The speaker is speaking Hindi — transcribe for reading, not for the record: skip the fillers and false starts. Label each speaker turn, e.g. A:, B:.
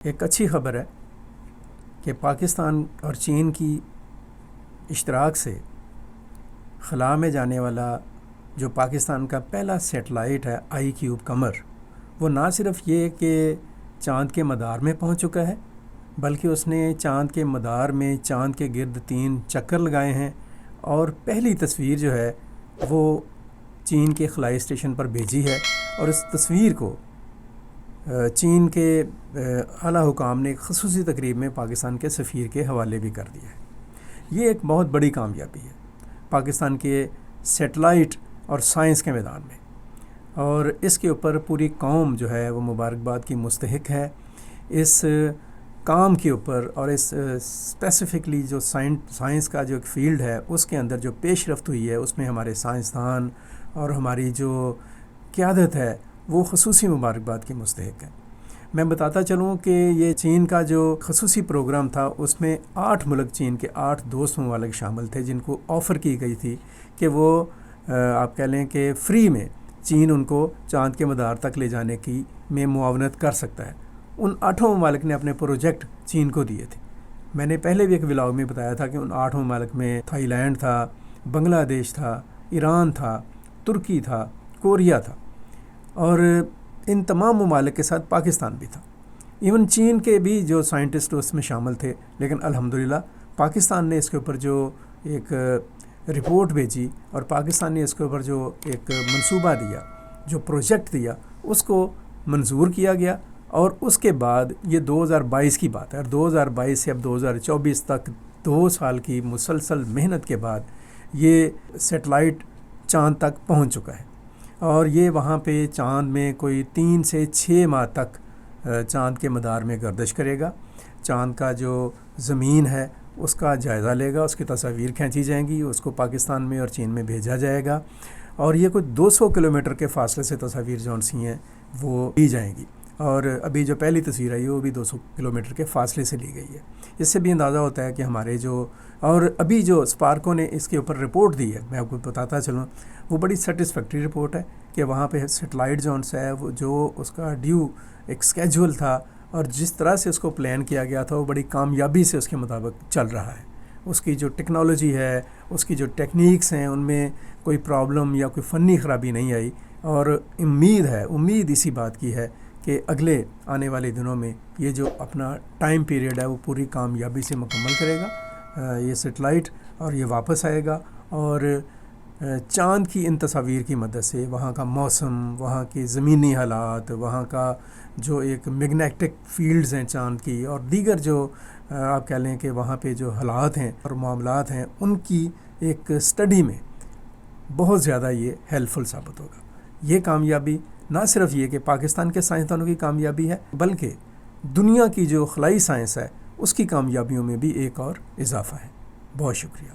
A: एक अच्छी ख़बर है कि पाकिस्तान और चीन की इश्तराक से ख़ला में जाने वाला जो पाकिस्तान का पहला सेटेलाइट है ICube कमर, वो ना सिर्फ़ ये कि चाँद के मदार में पहुंच चुका है, बल्कि उसने चाँद के मदार में चाँद के गिर्द 3 चक्कर लगाए हैं और पहली तस्वीर जो है वो चीन के ख़लाई स्टेशन पर भेजी है। और इस तस्वीर को चीन के आला हुकाम ने एक ख़ुसूसी तकरीब में पाकिस्तान के सफ़ीर के हवाले भी कर दिया है। ये एक बहुत बड़ी कामयाबी है पाकिस्तान के सेटेलाइट और साइंस के मैदान में, और इसके ऊपर पूरी कौम जो है वो मुबारकबाद की मुस्तहिक है। इस काम के ऊपर और इस स्पेसिफ़िकली जो साइंस का जो एक फ़ील्ड है उसके अंदर जो पेशरफ्त हुई है उसमें हमारे साइंसदान और हमारी जो क़यादत है वो ख़ुसूसी मुबारकबाद की मुस्तहिक है। मैं बताता चलूँ कि ये चीन का जो ख़ुसूसी प्रोग्राम था उसमें 8 मुल्क, चीन के 8 दोस्त ममालिक शामिल थे जिनको ऑफ़र की गई थी कि वो आप कह लें कि फ़्री में चीन उनको चाँद के मदार तक ले जाने की में मुआवनत कर सकता है। उन 8 ममालिक ने अपने प्रोजेक्ट चीन को दिए थे। मैंने पहले भी एक व्लॉग में बताया था कि उन 8 ममालिक में थाईलैंड था, बांग्लादेश था, ईरान था, तुर्की था, कोरिया था, और इन तमाम ममालिक के साथ पाकिस्तान भी था। इवन चीन के भी जो साइंटिस्ट उसमें शामिल थे, लेकिन अल्हम्दुलिल्लाह पाकिस्तान ने इसके ऊपर जो एक रिपोर्ट भेजी और पाकिस्तान ने इसके ऊपर जो एक मंसूबा दिया, जो प्रोजेक्ट दिया, उसको मंजूर किया गया। और उसके बाद ये 2022 की बात है, और 2022 से अब 2024 तक 2 साल की मुसलसल मेहनत के बाद ये सेटेलाइट चाँद तक पहुंच चुका है। और ये वहाँ पे चाँद में कोई 3 से 6 माह तक चाँद के मदार में गर्दिश करेगा। चाँद का जो ज़मीन है उसका जायज़ा लेगा, उसकी तस्वीर खींची जाएंगी, उसको पाकिस्तान में और चीन में भेजा जाएगा, और ये कोई 200 किलोमीटर के फासले से तस्वीर जौन सी हैं वो ली जाएंगी। और अभी जो पहली तस्वीर आई है वो भी 200 किलोमीटर के फासले से ली गई है। इससे भी अंदाज़ा होता है कि हमारे जो, और अभी जो स्पार्को ने इसके ऊपर रिपोर्ट दी है, मैं आपको बताता चलूँ, वो बड़ी सेटिस्फैक्ट्री रिपोर्ट है कि वहाँ पे सेटेलाइट जौन सा है वो जो उसका ड्यू एक स्केजुअल था और जिस तरह से उसको प्लान किया गया था वो बड़ी कामयाबी से उसके मुताबिक चल रहा है। उसकी जो टेक्नोलॉजी है, उसकी जो टेक्निक्स हैं, उनमें कोई प्रॉब्लम या कोई फ़नी ख़राबी नहीं आई। और उम्मीद इसी बात की है कि अगले आने वाले दिनों में ये जो अपना टाइम पीरियड है वो पूरी कामयाबी से मुकम्मल करेगा ये सेटेलाइट, और ये वापस आएगा और चाँद की इन तस्वीर की मदद से वहाँ का मौसम, वहाँ के ज़मीनी हालात, वहाँ का जो एक मैग्नेटिक फील्ड्स हैं चाँद की, और दीगर जो आप कह लें कि वहाँ पे जो हालात हैं और मामलात हैं, उनकी एक स्टडी में बहुत ज़्यादा ये हेल्पफुल साबित होगा। ये कामयाबी ना सिर्फ ये कि पाकिस्तान के साइंसदानों की कामयाबी है, बल्कि दुनिया की जो ख़लाई साइंस है उसकी कामयाबियों में भी एक और इजाफ़ा है। बहुत शुक्रिया।